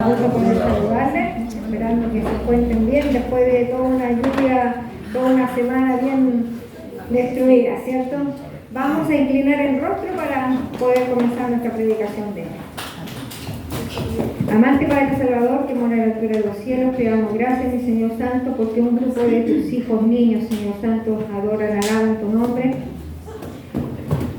Gusto poder saludarles, esperando que se encuentren bien después de toda una lluvia, toda una semana bien destruida, ¿cierto? Vamos a inclinar el rostro para poder comenzar nuestra predicación de hoy. Amante Padre Salvador, que mora a la altura de los cielos, te damos gracias, mi Señor Santo, porque un grupo de tus hijos niños, Señor Santo, adoran, alaban tu nombre.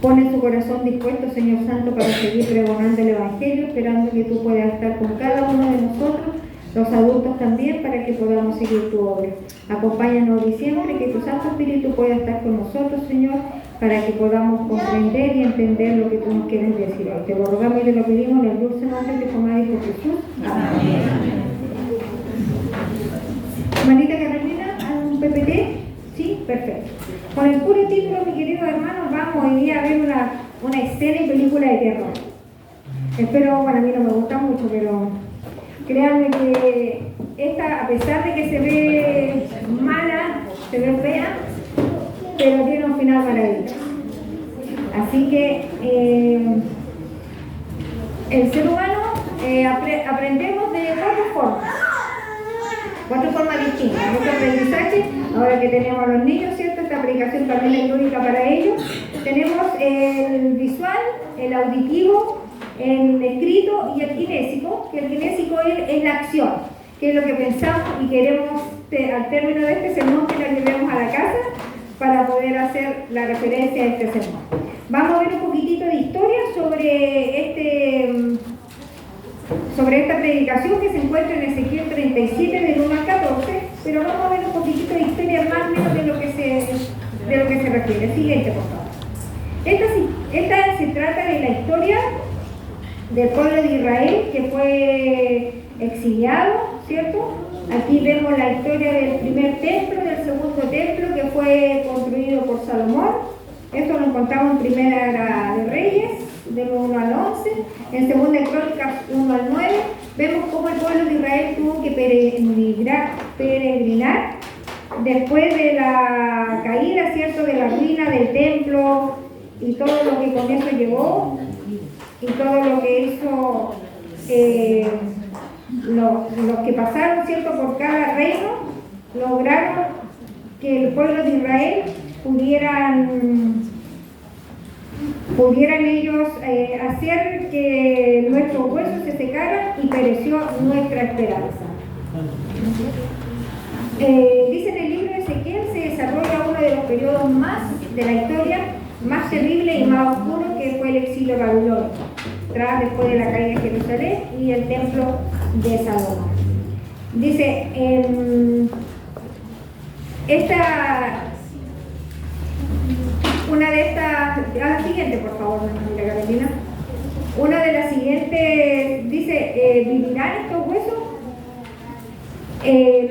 Pone su corazón dispuesto, Señor Santo, para seguir pregonando el Evangelio, esperando que tú puedas estar con cada uno de nosotros, los adultos también, para que podamos seguir tu obra. Acompáñanos hoy siempre, que tu Santo Espíritu pueda estar con nosotros, Señor, para que podamos comprender y entender lo que tú nos quieres decir hoy. Te lo rogamos y te lo pedimos en el dulce nombre de tu Madre Hijo Jesús. Amén. Hermanita Carolina, ¿un PPT? Sí, perfecto. Con el puro título, mi querido hermano, vamos hoy día a ver una escena y película de terror. Espero, bueno, a mí no me gusta mucho, pero créanme que esta, a pesar de que se ve mala, se ve fea, pero tiene un final maravilloso. Así que el ser humano aprendemos de cuatro formas distintas. Nuestro aprendizaje, ahora que tenemos a los niños, ¿cierto? Esta aplicación también es única para ellos. Tenemos el visual, el auditivo, el escrito y el kinésico, que el kinésico es la acción, que es lo que pensamos y queremos al término de este sermón que la llevemos a la casa para poder hacer la referencia a este sermón. Vamos a ver un poquitito de historia sobre esta predicación que se encuentra en Ezequiel 37 del 1 al 14, pero vamos a ver un poquitito de historia más o menos de lo que se refiere. Siguiente, por favor. Esta se trata de la historia del pueblo de Israel que fue exiliado, ¿cierto? Aquí vemos la historia del primer templo, del segundo templo que fue construido por Salomón. Esto lo encontramos en Primera de Reyes, del 1 al 11, en Segunda de Crónicas 1 al 9. Vemos cómo el pueblo de Israel tuvo que peregrinar después de la caída, ¿cierto?, de la ruina del templo y todo lo que con eso llevó y todo lo que hizo los que pasaron, ¿cierto?, por cada reino, lograron que el pueblo de Israel pudieran ellos hacer que nuestros huesos se secaran y pereció nuestra esperanza. Dice en el libro de Ezequiel se desarrolla uno de los periodos más de la historia más terrible y más oscuro, que fue el exilio babilónico, después de la caída de Jerusalén y el templo de Salomón. Dice, una de estas, a la siguiente, por favor, señora Carolina. Una de las siguientes dice, ¿vivirán estos huesos?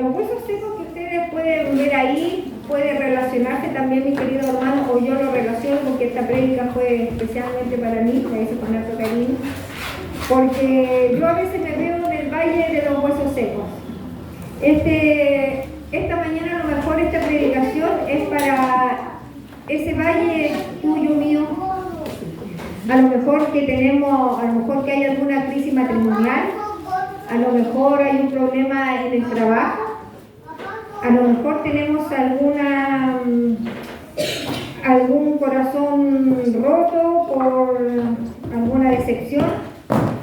Los huesos secos que ustedes pueden ver ahí, puede relacionarse también, mi querido hermano, o yo lo relaciono porque esta prédica fue especialmente para mí, me hice con harto cariño, porque yo a veces me veo en el valle de los huesos secos. Esta mañana a lo mejor esta predicación es para ese valle tuyo, mío. A lo mejor que hay alguna crisis matrimonial, a lo mejor hay un problema en el trabajo, a lo mejor tenemos algún corazón roto por alguna decepción.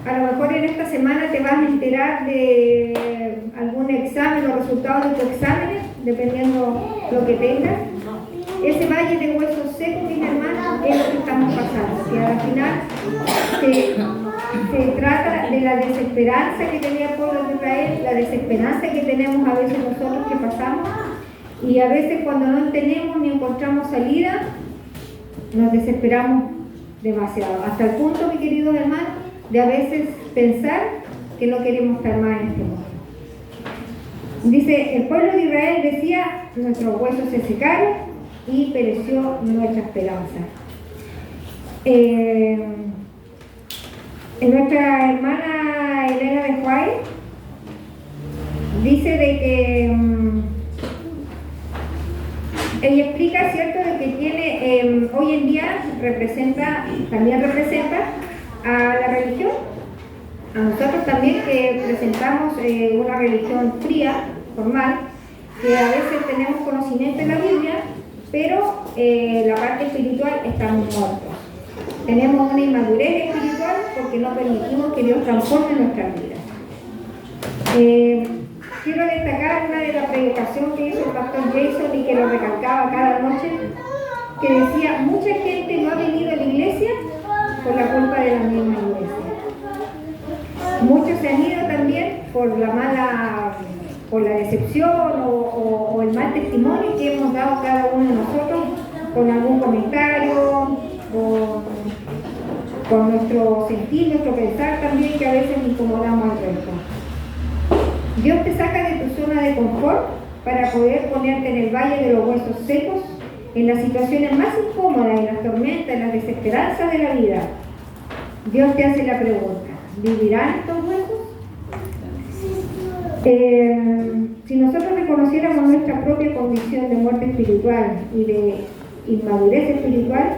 A lo mejor en esta semana te vas a enterar de algún examen, los resultados de tus exámenes, dependiendo lo que tengas. Ese valle de huesos secos, mis hermanos, es lo que estamos pasando. Y al final se trata de la desesperanza que tenía el pueblo de Israel, la desesperanza que tenemos a veces nosotros que pasamos. Y a veces cuando no tenemos ni encontramos salida, nos desesperamos demasiado. Hasta el punto, mi querido hermano, de a veces pensar que no queremos estar más en este mundo. Dice, el pueblo de Israel decía, nuestros huesos se secaron y pereció nuestra esperanza. Nuestra hermana Elena de Juárez dice de que ella explica, ¿cierto?, de que tiene, hoy en día también representa a la religión, a nosotros también que presentamos una religión fría, formal, que a veces tenemos conocimiento de la Biblia, pero la parte espiritual estamos muertos. Tenemos una inmadurez espiritual porque no permitimos que Dios transforme nuestras vidas. Quiero destacar una de las predicaciones que hizo el pastor Jason y que lo recalcaba cada noche, que decía, mucha gente no ha venido a la iglesia por la culpa de la misma iglesia. Muchos se han ido también por la decepción o el mal testimonio que hemos dado cada uno de nosotros con algún comentario, con nuestro sentir, nuestro pensar también, que a veces incomodamos al resto. Dios te saca de tu zona de confort para poder ponerte en el valle de los huesos secos, en las situaciones más incómodas, en las tormentas, en las desesperanzas de la vida. Dios te hace la pregunta, ¿vivirán estos huesos? Si nosotros reconociéramos nuestra propia condición de muerte espiritual y de inmadurez espiritual,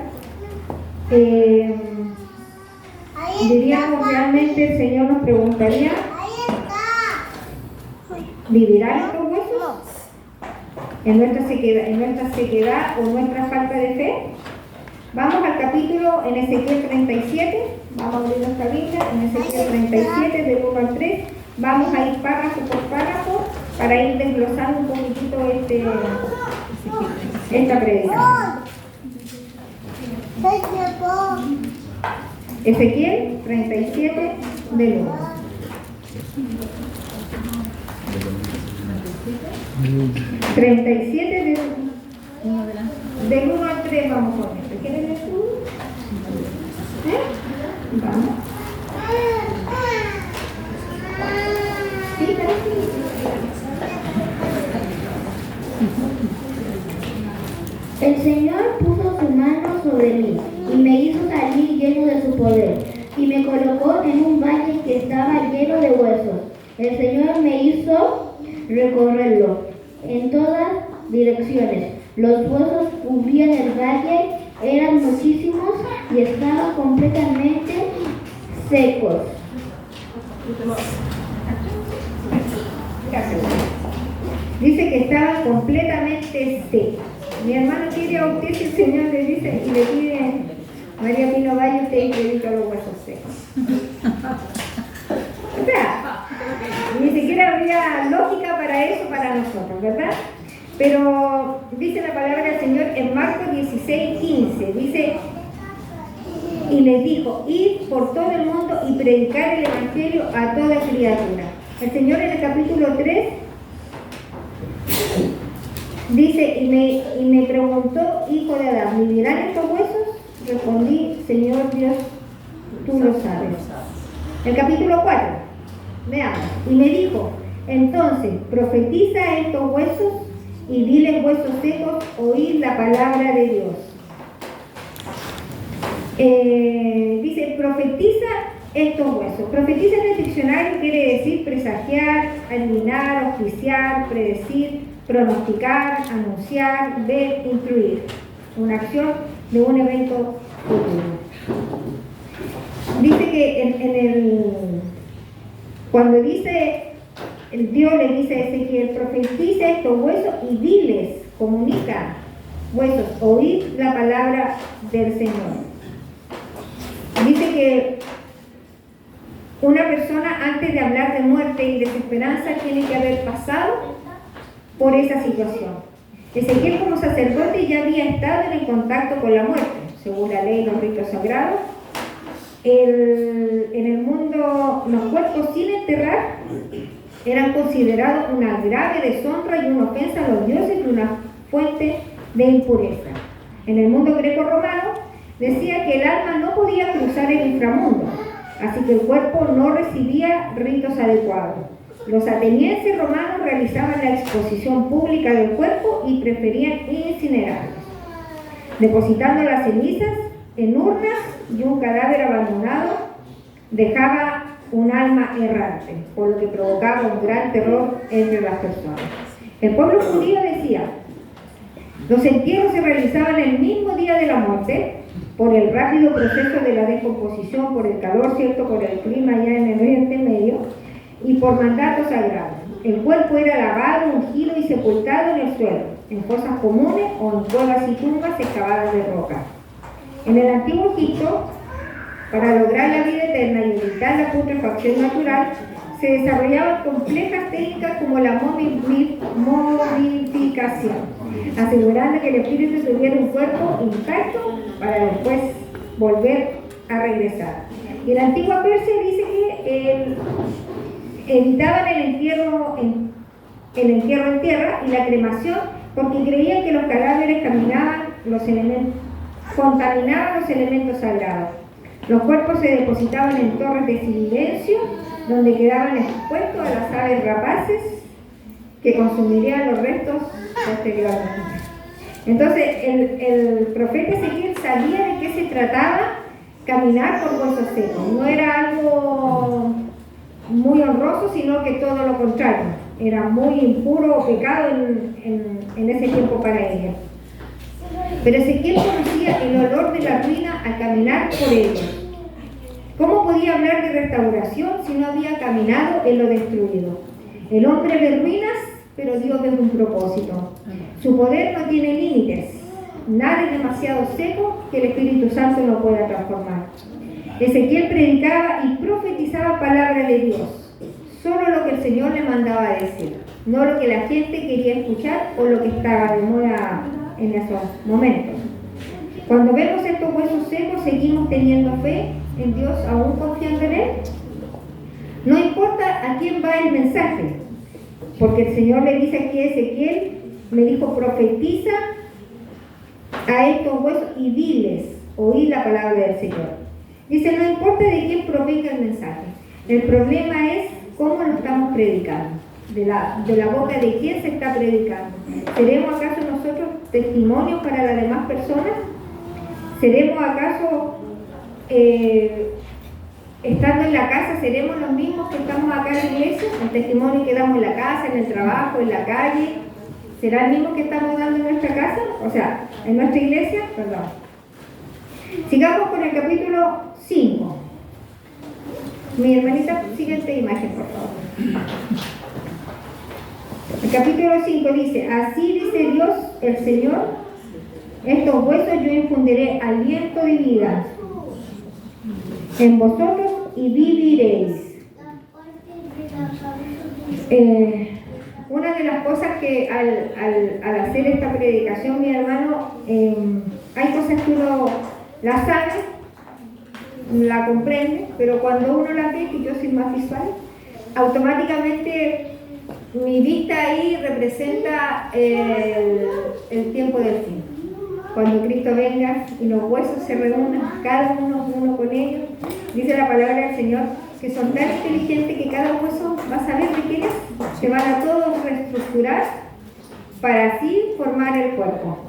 diríamos realmente, el Señor nos preguntaría, ¿vivirán estos huesos? En nuestra sequedad o nuestra falta de fe. Vamos al capítulo en Ezequiel 37, vamos a abrir nuestra Biblia, en Ezequiel 37, del 1 al 3, vamos a ir párrafo por párrafo para ir desglosando un poquitito esta predicación. Ezequiel 37, del 1. Del 1 al 3 vamos con esto. ¿Quieres leer tú? Vamos. Sí, El Señor puso su mano sobre mí y me hizo salir lleno de su poder y me colocó en un valle que estaba lleno de huesos. El Señor me hizo recorrerlo en todas direcciones. Los huesos cubrían el valle, eran muchísimos y estaban completamente secos. Dice que estaban completamente secos. Mi hermano quiere a usted, si el Señor le dice y le pide, María Pino Valle, usted predica los huesos secos. O sea, ni siquiera habría lógica para eso para nosotros, ¿verdad? Pero dice la palabra del Señor en Marcos 16:15, dice, y les dijo, id por todo el mundo y predicar el evangelio a toda criatura. El Señor en el capítulo 3 dice, y me preguntó, hijo de Adán, ¿vivirán estos huesos? Respondí, Señor Dios, tú lo sabes. El capítulo 4, veamos, y me dijo, entonces, profetiza estos huesos y diles, huesos secos, oíd la palabra de Dios. Dice, profetiza estos huesos. Profetiza en el diccionario quiere decir presagiar, adivinar, auspiciar, predecir, pronosticar, anunciar, ver, incluir. Una acción de un evento futuro. Dice que cuando dice, el Dios le dice a Ezequiel, profetiza estos huesos y diles, comunica, huesos, oíd la palabra del Señor. Dice que una persona antes de hablar de muerte y desesperanza tiene que haber pasado por esa situación. Ezequiel como sacerdote ya había estado en el contacto con la muerte, según la ley y los ritos sagrados. En el mundo, los cuerpos sin enterrar eran considerados una grave deshonra y una ofensa a los dioses y una fuente de impureza. En el mundo greco-romano decía que el alma no podía cruzar el inframundo, así que el cuerpo no recibía ritos adecuados. Los atenienses romanos realizaban la exposición pública del cuerpo y preferían incinerarlos, depositando las cenizas en urnas, y un cadáver abandonado dejaba un alma errante, por lo que provocaba un gran terror entre las personas. El pueblo judío decía, los entierros se realizaban el mismo día de la muerte por el rápido proceso de la descomposición, por el calor, ¿cierto?, por el clima allá en el Oriente Medio, y por mandato sagrado. El cuerpo era lavado, ungido y sepultado en el suelo, en fosas comunes o en cuevas y tumbas excavadas de roca. En el antiguo Egipto, para lograr la vida eterna y evitar la putrefacción natural, se desarrollaban complejas técnicas como la momificación, asegurando que el espíritu tuviera un cuerpo intacto para después volver a regresar. Y la antigua Persia dice que evitaban el entierro en tierra y la cremación porque creían que los cadáveres contaminaban los elementos sagrados. Los cuerpos se depositaban en torres de silencio donde quedaban expuestos a las aves rapaces que consumirían los restos posteriormente. Entonces el profeta Ezequiel sabía de qué se trataba caminar por huesos secos. No era algo muy honroso, sino que todo lo contrario. Era muy impuro o pecado en ese tiempo para ellos. Pero Ezequiel conocía el olor de la ruina al caminar por ellos. ¿Cómo podía hablar de restauración si no había caminado en lo destruido? El hombre ve ruinas, pero Dios ve un propósito. Su poder no tiene límites. Nada es demasiado seco que el Espíritu Santo no pueda transformar. Ezequiel predicaba y profetizaba palabras de Dios. Solo lo que el Señor le mandaba a decir, no lo que la gente quería escuchar o lo que estaba de moda en esos momentos. Cuando vemos estos huesos secos, seguimos teniendo fe en Dios, aún confiando en Él. No importa a quién va el mensaje, porque el Señor le dice aquí a Ezequiel, me dijo, profetiza a estos huesos y diles, oíd la palabra del Señor. Dice, no importa de quién provenga el mensaje, el problema es cómo lo estamos predicando, de la boca de quién se está predicando. ¿Seremos acaso nosotros testimonios para las demás personas? ¿Seremos acaso, estando en la casa, seremos los mismos que estamos acá en la iglesia? ¿El testimonio que damos en la casa, en el trabajo, en la calle, será el mismo que estamos dando en nuestra casa? O sea, en nuestra iglesia, perdón. Sigamos con el capítulo 5. Mi hermanita, siguiente imagen, por favor. El capítulo 5 dice, así dice Dios el Señor, estos huesos yo infundiré aliento de vida en vosotros y viviréis. Una de las cosas que al hacer esta predicación, mi hermano, hay cosas que uno la sabe, la comprende, pero cuando uno la ve, que yo soy más visual, automáticamente mi vista ahí representa el tiempo del fin. Cuando Cristo venga y los huesos se reúnan, cada uno con ellos, dice la palabra del Señor, que son tan inteligentes que cada hueso va a saber de quién es, se van a todos reestructurar para así formar el cuerpo.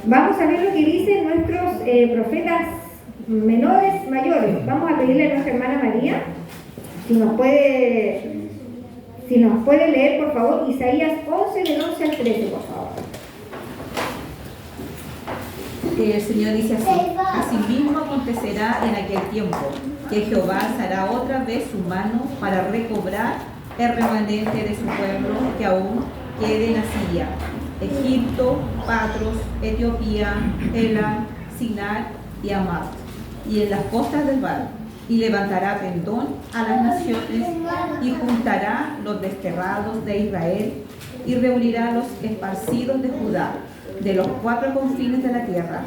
Vamos a ver lo que dicen nuestros profetas mayores. Vamos a pedirle a nuestra hermana María, si nos puede leer, por favor, Isaías 11, del 11 al 13, por favor. El Señor dice así, asimismo acontecerá en aquel tiempo, que Jehová alzará otra vez su mano para recobrar el remanente de su pueblo que aún quede en Asiria, Egipto, Patros, Etiopía, Elam, Sinar y Amat, y en las costas del Val, y levantará pendón a las naciones, y juntará los desterrados de Israel, y reunirá los esparcidos de Judá, de los 4 confines de la tierra,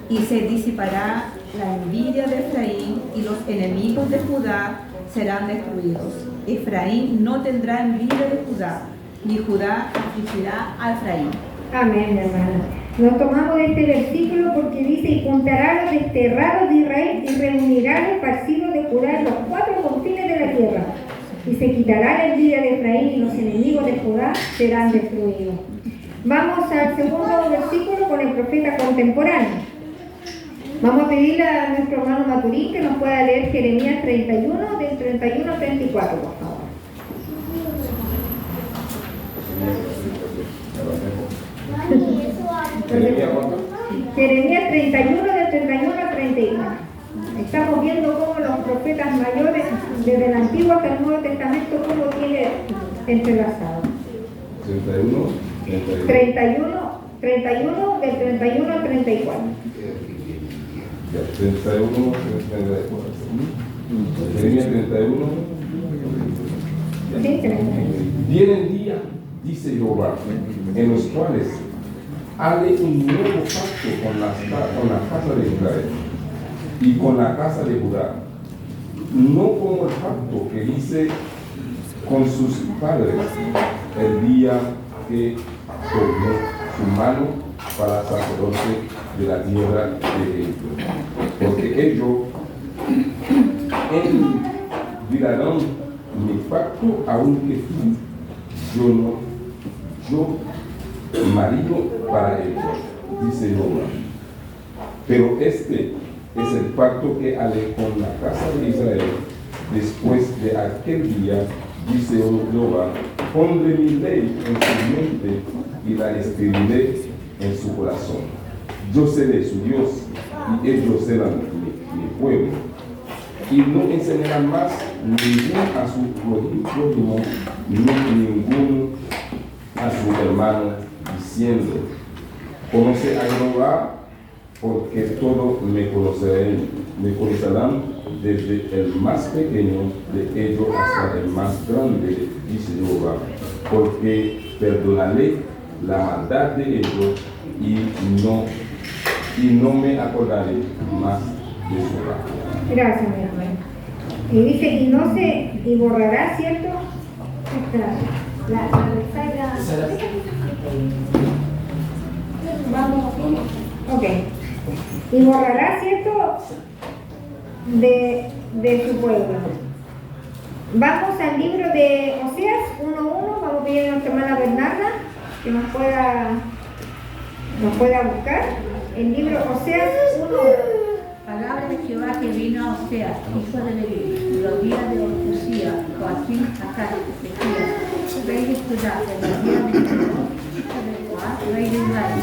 y se disipará la envidia de Efraín, y los enemigos de Judá serán destruidos. Efraín no tendrá envidia de Judá, ni Judá afligirá a Efraín. Amén, hermano. Nos tomamos de este versículo porque dice, y juntará los desterrados de Israel y reunirá los esparcidos de Judá en los 4 confines de la tierra. Y se quitará la envidia de Efraín y los enemigos de Judá serán destruidos. Vamos al segundo versículo con el profeta contemporáneo. Vamos a pedirle a nuestro hermano Maturín que nos pueda leer Jeremías 31, del 31 al 34, por favor. Jeremías 31, del 31 al 34. Estamos viendo cómo los profetas mayores, desde el Antiguo hasta el Nuevo Testamento, cómo tiene entrelazado. 31, 31, del 31 al 34. 31, 34. Jeremías 31. Sí, 31. Vienen días, dice Jehová, en los cuales haré un nuevo pacto con la casa de Israel y con la casa de Judá, no como el pacto que hice con sus padres el día que tomé su mano para sacerdote de la tierra de Egipto, porque ellos olvidarán mi pacto, aunque fui yo marido para ellos, dice Jehová. Pero este es el pacto que haré con la casa de Israel después de aquel día, dice Jehová. Pondré mi ley en su mente y la escribiré en su corazón. Yo seré su Dios y ellos serán mi pueblo. Y no enseñarán más ningún a su prójimo, ni ningún a su hermano, diciendo: conoce a Jehová, porque todos me conocerán, desde el más pequeño de ellos hasta el más grande, dice Jehová, porque perdonaré la maldad de ellos y no me acordaré más de su pacto. Gracias, mi hermano. Y dice, y borrará, ¿cierto? Vamos. Ok. Y borrará, ¿cierto? De su pueblo. Vamos al libro de Oseas 1:1. Vamos a pedir a nuestra hermana Bernarda que nos pueda buscar el libro Oseas 1:1. Palabra de Jehová que vino a Oseas, hijo de Leví, los días de Josías, Joaquín, Acaz, Ezequías, rey de Judá, de los días de Jeroboam, hijo de Joás, rey de Israel.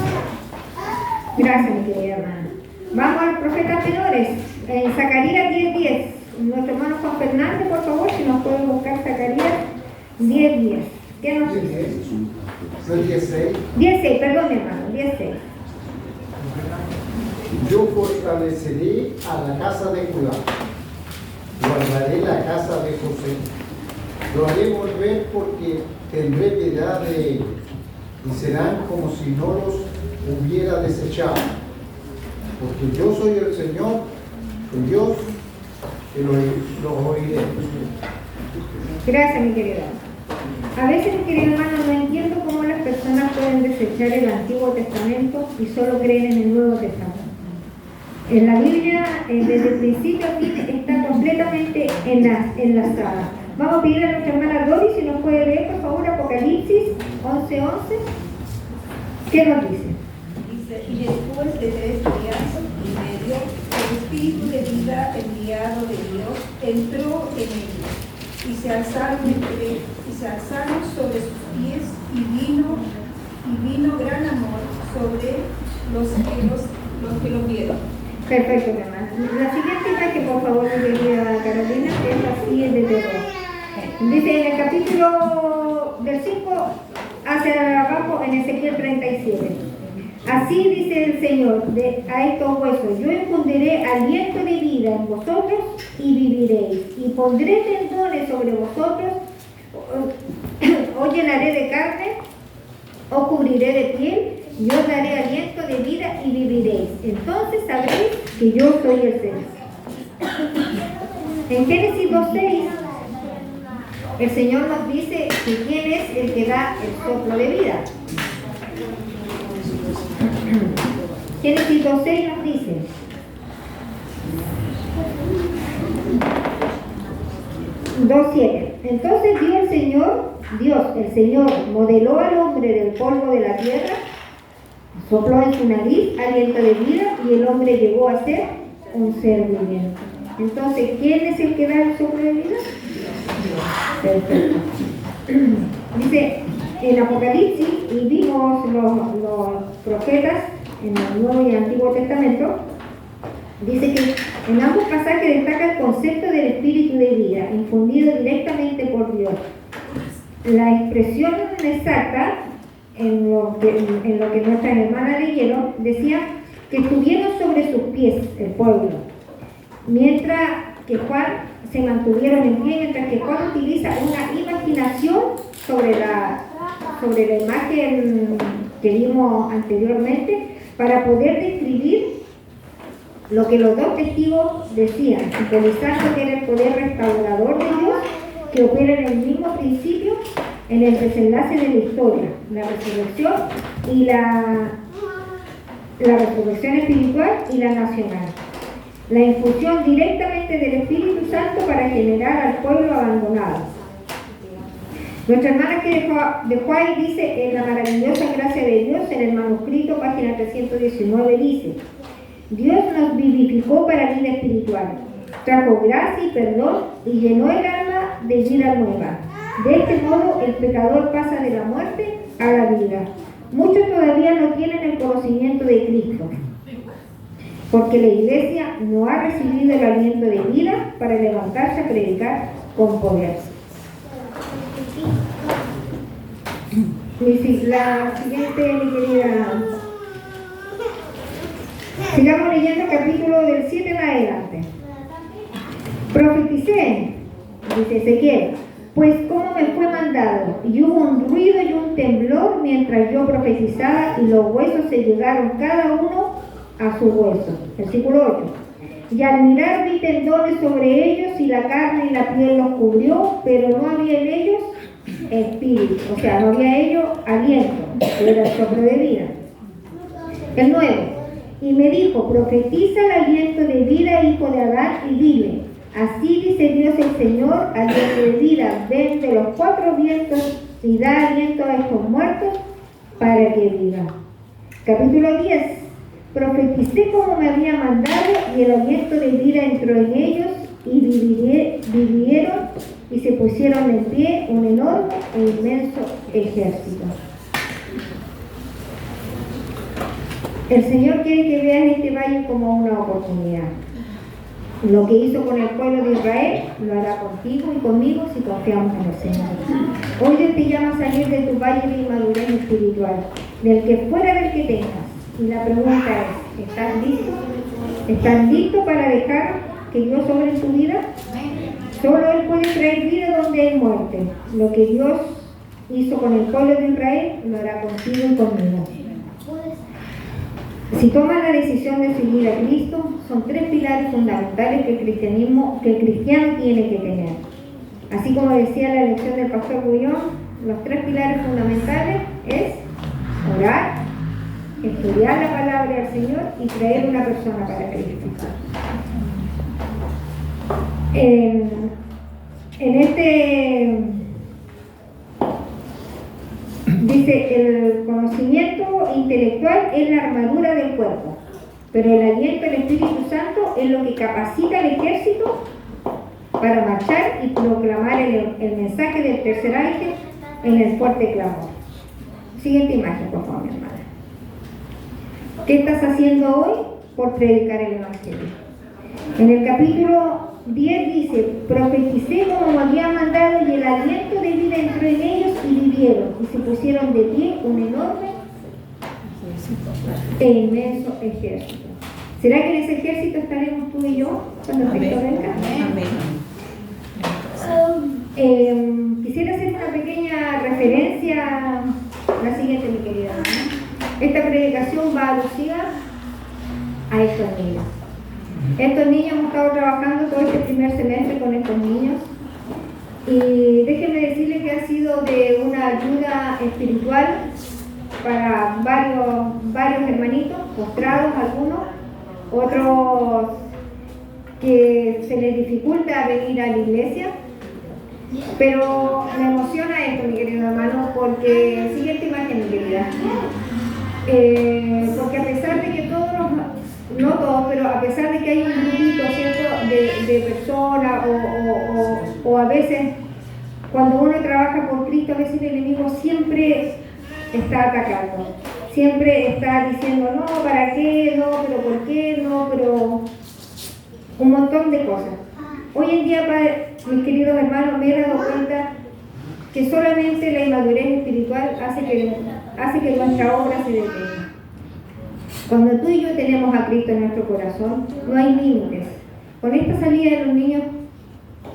Gracias, mi querida hermana. Vamos a los profetas menores. En Zacarías 10:10. Nuestro hermano Juan Fernández, por favor, si nos puede buscar Zacarías 10:10. ¿Qué nos dice? 10:6, perdón, mi hermano, 10:6. Yo fortaleceré a la casa de Judá, guardaré la casa de José, lo haré volver porque tendré piedad de ellos, y serán como si no los hubiera desechado, porque yo soy el Señor, el Dios, que los oiré. Gracias, mi querida. A veces, mi querida hermana, no entiendo cómo las personas pueden desechar el Antiguo Testamento y solo creen en el Nuevo Testamento. En la Biblia, desde el principio a fin, está completamente enlazada. Vamos a pedir a nuestra hermana Doris si nos puede leer, por favor, Apocalipsis 11:11. ¿Qué nos dice? Dice: y después de 3 días y medio, el Espíritu de vida enviado de Dios entró en ellos, y se alzaron sobre sus pies, y vino gran amor sobre los que lo vieron. Perfecto, mi hermana. La siguiente imagen, por favor, mi querida Carolina, es así, es de terror. Dice en el capítulo del 5 hacia abajo, en Ezequiel 37. Así dice el Señor a estos huesos: yo infundiré aliento de vida en vosotros y viviréis, y pondré tendones sobre vosotros, os llenaré de carne, os cubriré de piel, y os daré aliento de vida y viviréis. Entonces sabréis que yo soy el Señor. En Génesis 2:6, el Señor nos dice que quién es el que da el soplo de vida. Génesis 2:6 nos dice: entonces Dios, el Señor, modeló al hombre del polvo de la tierra, sopló en su nariz aliento de vida, y el hombre llegó a ser un ser viviente. Entonces, ¿quién es el que da el soplo de vida? Perfecto. Dice en Apocalipsis, y vimos los profetas en el Nuevo y Antiguo Testamento, Dice que en ambos pasajes destaca el concepto del espíritu de vida, infundido directamente por Dios. La expresión exacta, en lo que nuestras hermanas leyeron, decía que estuvieron sobre sus pies el pueblo, mientras que Juan se mantuvieron en pie, mientras que Juan utiliza una imaginación sobre la imagen que vimos anteriormente para poder describir lo que los dos testigos decían, simbolizando que era el poder restaurador de Dios que opera en el mismo principio en el desenlace de la historia, la resurrección y la resurrección espiritual y la nacional. La infusión directamente del Espíritu Santo para generar al pueblo abandonado. Nuestra hermana que dejó ahí dice, en la maravillosa gracia de Dios, en el manuscrito, página 319, dice: Dios nos vivificó para vida espiritual, trajo gracia y perdón y llenó el alma de vida nueva. De este modo, el pecador pasa de la muerte a la vida. Muchos todavía no tienen el conocimiento de Cristo, porque la Iglesia no ha recibido el aliento de vida para levantarse a predicar con poder. La siguiente, mi querida. Sigamos leyendo el capítulo del 7 en adelante. Profeticé, dice Ezequiel, pues como me fue mandado, y hubo un ruido y un temblor mientras yo profetizaba, y los huesos se llegaron cada uno a su hueso. Versículo 8. Y al mirar vi tendones sobre ellos, y la carne y la piel los cubrió, pero no había en ellos espíritu, o sea, no había en ellos aliento, era el soplo de vida. El 9. Y me dijo, profetiza el aliento de vida, hijo de Adán, y dile, así dice Dios el Señor, aliento de vida, ven de los cuatro vientos y da aliento a estos muertos para que vivan. Capítulo 10. Profeticé como me había mandado, y el aliento de vida entró en ellos, y vivieron, y se pusieron en pie un enorme e inmenso ejército. El Señor quiere que veas este valle como una oportunidad. Lo que hizo con el pueblo de Israel, lo hará contigo y conmigo si confiamos en el Señor. Hoy Dios te llama a salir de tu valle de inmadurez espiritual, del que fuera del que tengas. Y la pregunta es, ¿estás listo? ¿Estás listo para dejar que Dios sobre en tu vida? Solo Él puede traer vida donde hay muerte. Lo que Dios hizo con el pueblo de Israel, lo hará contigo y conmigo. Si tomas la decisión de seguir a Cristo, son tres pilares fundamentales que el cristiano tiene que tener. Así como decía la lección del pastor Bullón, los tres pilares fundamentales es orar, estudiar la palabra del Señor y traer una persona para Cristo. Dice, el conocimiento intelectual es la armadura del cuerpo, pero el aliento del Espíritu Santo es lo que capacita al ejército para marchar y proclamar el mensaje del tercer ángel en el fuerte clamor. Siguiente imagen, por favor, mi hermana. ¿Qué estás haciendo hoy por predicar el Evangelio? En el capítulo 10 dice, profeticé como me había mandado, y el aliento de vida entró en ellos y vivieron, y se pusieron de pie un enorme e inmenso ejército. ¿Será que en ese ejército estaremos tú y yo cuando Cristo venga? Quisiera hacer una pequeña referencia, la siguiente, mi querida mamá. Esta predicación va alusiva a estos niños. Estos niños hemos estado trabajando todo este primer semestre con estos niños, y déjenme decirles que ha sido de una ayuda espiritual para varios hermanitos, postrados algunos, otros que se les dificulta venir a la iglesia, pero me emociona esto, mi querido hermano, porque siguiente imagen, mi querida, porque a pesar de que todos no todos, pero a pesar de que hay un grupito, ¿cierto?, de personas, o a veces cuando uno trabaja por Cristo, a veces el enemigo siempre está atacando, siempre está diciendo, no, ¿para qué? No, pero ¿por qué? No, pero un montón de cosas. Hoy en día, mis queridos hermanos, me he dado cuenta que solamente la inmadurez espiritual hace que nuestra obra se detenga. Cuando tú y yo tenemos a Cristo en nuestro corazón, no hay límites. Con esta salida de los niños,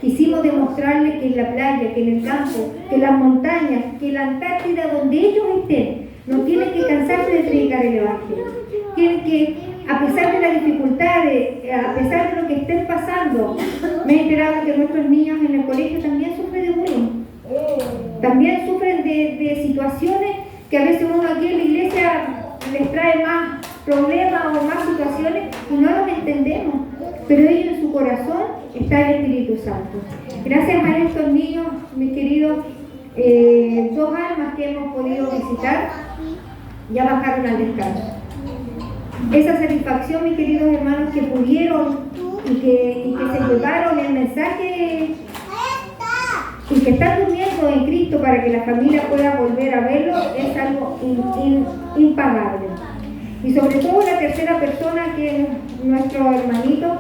quisimos demostrarles que en la playa, que en el campo, que en las montañas, que en la Antártida, donde ellos estén, no tienen que cansarse de predicar el Evangelio. Tienen que, a pesar de las dificultades, a pesar de lo que estén pasando, me he enterado que nuestros niños en el colegio también sufren de bullying. También sufren de situaciones que a veces uno aquí en la iglesia les trae más problemas o más situaciones y no los entendemos. Pero ellos en su corazón está el Espíritu Santo. Gracias a estos niños, mis queridos, 2 almas que hemos podido visitar, ya bajaron al descanso. Esa satisfacción, mis queridos hermanos, que pudieron y que se llevaron el mensaje y que están durmiendo en Cristo para que la familia pueda volver a verlo, es algo impagable. Y sobre todo la tercera persona, que es nuestro hermanito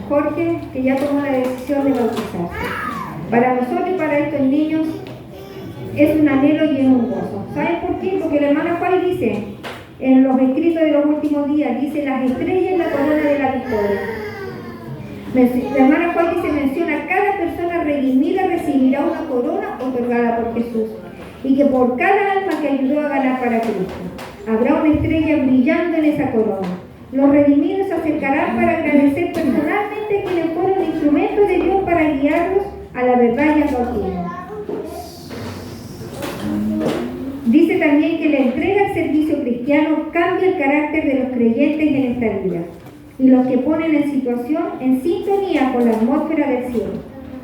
Jorge, que ya tomó la decisión de bautizarse. Para nosotros y para estos niños es un anhelo y es un gozo. ¿Saben por qué? Porque la hermana Juárez dice, en los escritos de los últimos días, dice: las estrellas en la corona de la victoria. La hermana Juárez se menciona: cada persona redimida recibirá una corona otorgada por Jesús, y que por cada alma que ayudó a ganar para Cristo, habrá una estrella brillando en esa corona. Los redimidos se acercarán para agradecer personalmente a quienes fueron instrumentos de Dios para guiarlos a la verdad y al bautismo. Dice también que la entrega al servicio cristiano cambia el carácter de los creyentes en esta vida, y los que ponen en situación en sintonía con la atmósfera del cielo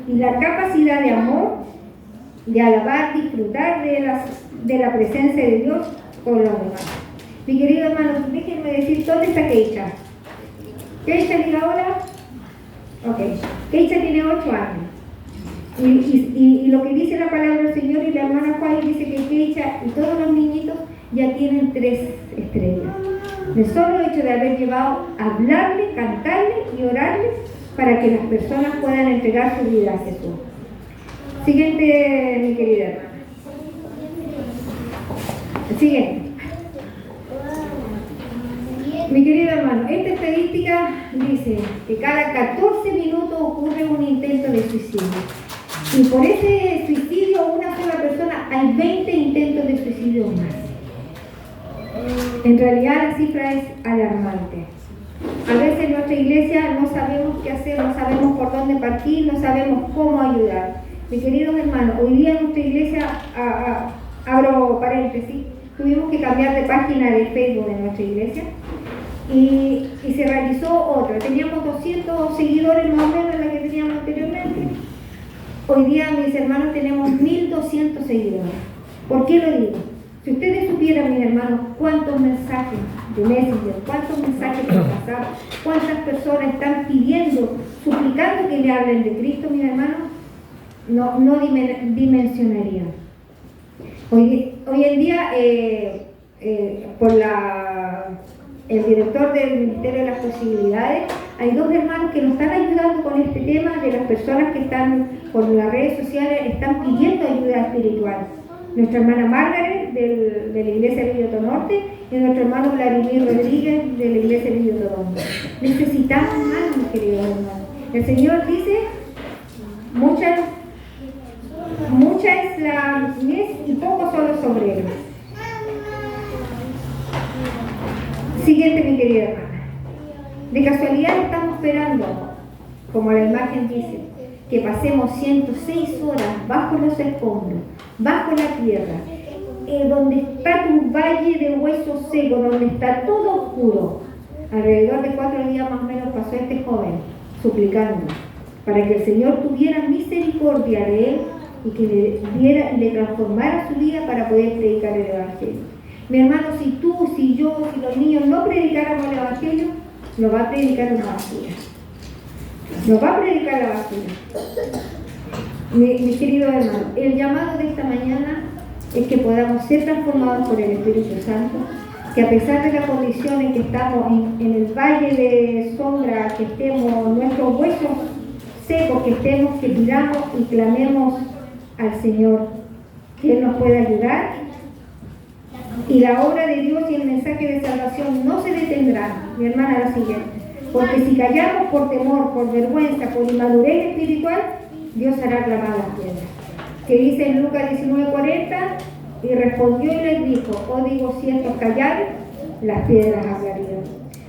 y la capacidad de amor, de alabar, disfrutar de la presencia de Dios con los demás. Mi querido hermano, déjenme decir, ¿dónde está Keisha? ¿Keisha, diga hola? Ok. Keisha tiene 8 años. Y lo que dice la palabra del Señor, y la hermana Juárez dice que Keisha y todos los niñitos ya tienen 3 estrellas. De solo hecho de haber llevado a hablarle, cantarle y orarle para que las personas puedan entregar su vida a Jesús. Siguiente, mi querida hermana. Siguiente. Mi querido hermano, esta estadística dice que cada 14 minutos ocurre un intento de suicidio. Y por ese suicidio, una sola persona, hay 20 intentos de suicidio más. En realidad la cifra es alarmante. A veces en nuestra iglesia no sabemos qué hacer, no sabemos por dónde partir, no sabemos cómo ayudar. Mi queridos hermanos, hoy día en nuestra iglesia, abro paréntesis, tuvimos que cambiar de página de Facebook en nuestra iglesia y se realizó otra. Teníamos 200 seguidores más o menos en la que teníamos anteriormente. Hoy día, mis hermanos, tenemos 1200 seguidores. ¿Por qué lo digo? Si ustedes supieran, mis hermanos, cuántos mensajes de Messenger, cuántos mensajes de WhatsApp, cuántas personas están pidiendo, suplicando que le hablen de Cristo, mis hermanos, no dimensionarían. Hoy en día, por el director del Ministerio de las Posibilidades, hay 2 hermanos que nos están ayudando con este tema de las personas que están por las redes sociales, están pidiendo ayuda espiritual. Nuestra hermana Margaret de la Iglesia de Villoto Norte y nuestro hermano Vladimir Rodríguez de la Iglesia de Villoto Norte. Necesitamos más, mis queridos hermanos. El Señor dice: mucha es la mies y pocos son los obreros. Siguiente, mi querida hermana. De casualidad estamos esperando, como la imagen dice, que pasemos 106 horas bajo los escombros, bajo la tierra, donde está tu valle de huesos secos, donde está todo oscuro. Alrededor de 4 días más o menos pasó este joven suplicando para que el Señor tuviera misericordia de él y que le transformara su vida para poder predicar el Evangelio. Mi hermano, si tú, si yo, si los niños no predicáramos el Evangelio, lo va a predicar la basura. Lo va a predicar la basura. Mi querido hermano, el llamado de esta mañana es que podamos ser transformados por el Espíritu Santo, que a pesar de la condición en que estamos en el valle de sombra, que estemos, nuestros huesos secos, que estemos, que pidamos y clamemos al Señor, que Él nos pueda ayudar. Y la obra de Dios y el mensaje de salvación no se detendrán, mi hermana, la siguiente. Porque si callamos por temor, por vergüenza, por inmadurez espiritual, Dios hará clamar las piedras. Que dice en Lucas 19:40, y respondió y les dijo, os digo, si estos callaron, las piedras hablarían.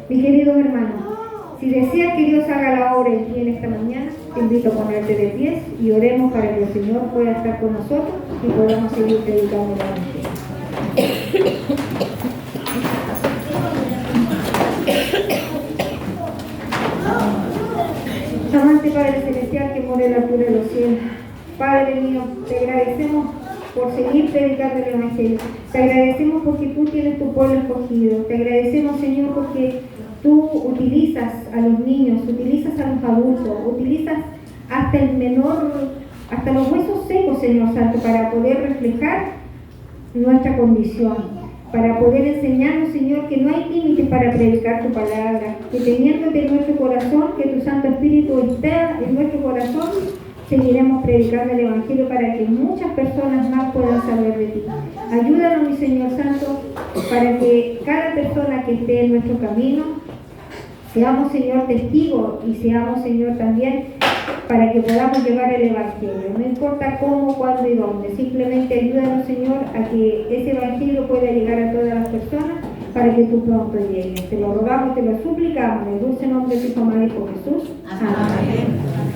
Mi querido hermano, si deseas que Dios haga la obra en ti en esta mañana, te invito a ponerte de pies y oremos para que el Señor pueda estar con nosotros y podamos seguir predicando la Evangelio. Amante Padre Celestial que mora en la altura de los cielos, Padre mío, te agradecemos por seguir predicando el Evangelio. Te agradecemos porque tú tienes tu pueblo escogido. Te agradecemos, Señor, porque tú utilizas a los niños, utilizas a los adultos, utilizas hasta el menor, hasta los huesos secos, Señor Santo, para poder reflejar nuestra condición, para poder enseñarnos, Señor, que no hay límites para predicar tu palabra, que teniéndote en nuestro corazón, que tu Santo Espíritu esté en nuestro corazón, seguiremos predicando el Evangelio para que muchas personas más puedan saber de ti. Ayúdanos, mi Señor Santo, para que cada persona que esté en nuestro camino, seamos, Señor, testigos y seamos, Señor, también para que podamos llevar el Evangelio. No importa cómo, cuándo y dónde. Simplemente ayúdanos, Señor, a que ese Evangelio pueda llegar a todas las personas para que tú pronto llegues. Te lo rogamos, te lo suplicamos en el dulce nombre de tu Hijo amado Jesús. Amén.